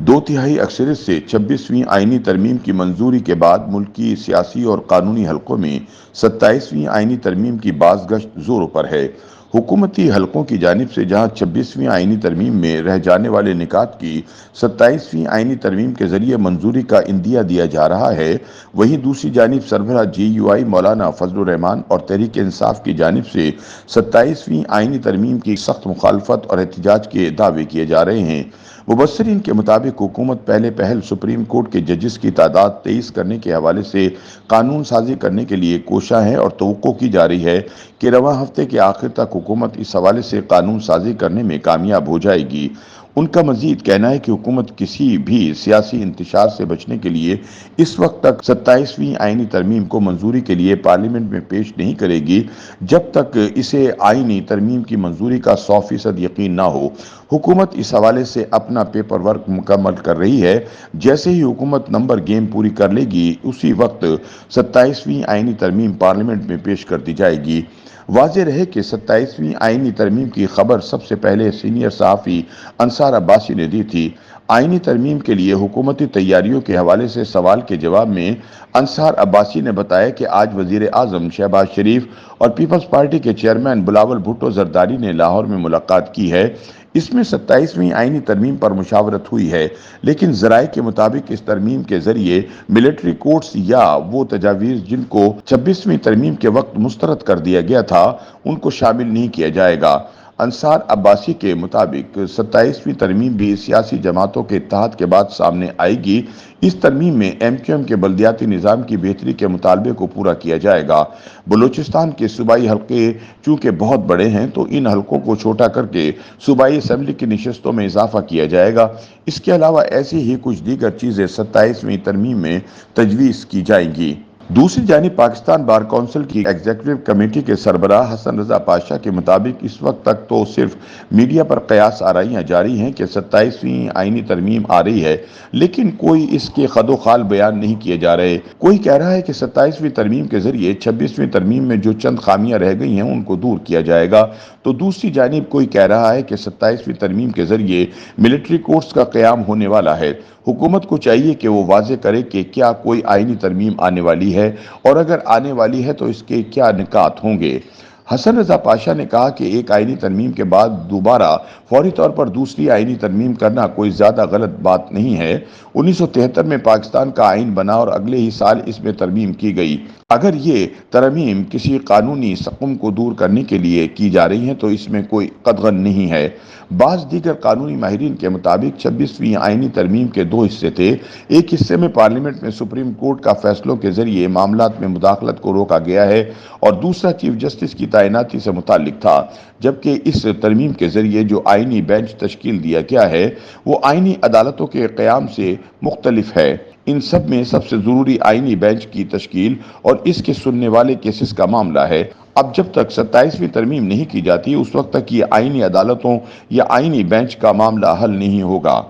دو تہائی اکثریت سے 26ویں آئینی ترمیم کی منظوری کے بعد ملکی سیاسی اور قانونی حلقوں میں 27ویں آئینی ترمیم کی باز گشت زوروں پر ہے۔ حکومتی حلقوں کی جانب سے جہاں 26ویں آئینی ترمیم میں رہ جانے والے نکات کی 27ویں آئینی ترمیم کے ذریعے منظوری کا عندیہ دیا جا رہا ہے، وہیں دوسری جانب سربراہ جے یو آئی مولانا فضل الرحمان اور تحریک انصاف کی جانب سے 27ویں آئینی ترمیم کی سخت مخالفت اور احتجاج کے دعوے کیے جا رہے ہیں۔ مبصرین کے مطابق حکومت پہلے پہل سپریم کورٹ کے ججز کی تعداد 23 کرنے کے حوالے سے قانون سازی کرنے کے لیے کوشاں ہے اور توقع کی جا رہی ہے کہ رواں ہفتے کے آخر تک حکومت اس حوالے سے قانون سازی کرنے میں کامیاب ہو جائے گی۔ ان کا مزید کہنا ہے کہ حکومت کسی بھی سیاسی انتشار سے بچنے کے لیے اس وقت تک 27ویں آئینی ترمیم کو منظوری کے لیے پارلیمنٹ میں پیش نہیں کرے گی جب تک اسے آئینی ترمیم کی منظوری کا 100% یقین نہ ہو۔ حکومت اس حوالے سے اپنا پیپر ورک مکمل کر رہی ہے۔ جیسے ہی حکومت نمبر گیم پوری کر لے گی اسی وقت 27ویں آئینی ترمیم پارلیمنٹ میں پیش کر دی جائے گی۔ واضح رہے کہ 27ویں آئینی ترمیم کی خبر سب سے پہلے سینئر صحافی انصار عباسی نے دی تھی۔ آئینی ترمیم کے لیے حکومتی تیاریوں کے حوالے سے سوال کے جواب میں انصار عباسی نے بتایا کہ آج وزیر اعظم شہباز شریف اور پیپلز پارٹی کے چیئرمین بلاول بھٹو زرداری نے لاہور میں ملاقات کی ہے۔ اس میں 27ویں آئینی ترمیم پر مشاورت ہوئی ہے، لیکن ذرائع کے مطابق اس ترمیم کے ذریعے ملٹری کورٹس یا وہ تجاویز جن کو 26ویں ترمیم کے وقت مسترد کر دیا گیا تھا ان کو شامل نہیں کیا جائے گا۔ انصار عباسی کے مطابق 27ویں ترمیم بھی سیاسی جماعتوں کے اتحاد کے بعد سامنے آئے گی۔ اس ترمیم میں ایم کیو ایم کے بلدیاتی نظام کی بہتری کے مطالبے کو پورا کیا جائے گا۔ بلوچستان کے صوبائی حلقے چونکہ بہت بڑے ہیں تو ان حلقوں کو چھوٹا کر کے صوبائی اسمبلی کی نشستوں میں اضافہ کیا جائے گا۔ اس کے علاوہ ایسی ہی کچھ دیگر چیزیں 27ویں ترمیم میں تجویز کی جائیں گی۔ دوسری جانب پاکستان بار کونسل کی ایگزیکٹو کمیٹی کے سربراہ حسن رضا پاشا کے مطابق اس وقت تک تو صرف میڈیا پر قیاس آرائیاں جاری ہیں کہ 27ویں آئینی ترمیم آ رہی ہے، لیکن کوئی اس کے خد و خال بیان نہیں کیے جا رہے۔ کوئی کہہ رہا ہے کہ 27ویں ترمیم کے ذریعے 26ویں ترمیم میں جو چند خامیاں رہ گئی ہیں ان کو دور کیا جائے گا، تو دوسری جانب کوئی کہہ رہا ہے کہ 27ویں ترمیم کے ذریعے ملٹری کورٹس کا قیام ہونے والا ہے۔ حکومت کو چاہیے کہ وہ واضح کرے کہ کیا کوئی آئینی ترمیم آنے والی ہے اور اگر آنے والی ہے تو اس کے کیا نکات ہوں گے۔ حسن رضا پاشا نے کہا کہ ایک آئینی ترمیم کے بعد دوبارہ فوری طور پر دوسری آئینی ترمیم کرنا کوئی زیادہ غلط بات نہیں ہے۔ 1973 میں پاکستان کا آئین بنا اور اگلے ہی سال اس میں ترمیم کی گئی۔ اگر یہ ترمیم کسی قانونی سقم کو دور کرنے کے لیے کی جا رہی ہیں تو اس میں کوئی قدغن نہیں ہے۔ بعض دیگر قانونی ماہرین کے مطابق 26ویں آئینی ترمیم کے دو حصے تھے۔ ایک حصے میں پارلیمنٹ میں سپریم کورٹ کا فیصلوں کے ذریعے معاملات میں مداخلت کو روکا گیا ہے اور دوسرا چیف جسٹس کی تعیناتی سے متعلق تھا، جبکہ اس ترمیم کے ذریعے جو آئینی بینچ تشکیل دیا گیا ہے وہ آئینی عدالتوں کے قیام سے مختلف ہے۔ ان سب میں سب سے ضروری آئینی بینچ کی تشکیل اور اس کے سننے والے کیسز کا معاملہ ہے۔ اب جب تک 27ویں ترمیم نہیں کی جاتی اس وقت تک یہ آئینی عدالتوں یا آئینی بینچ کا معاملہ حل نہیں ہوگا۔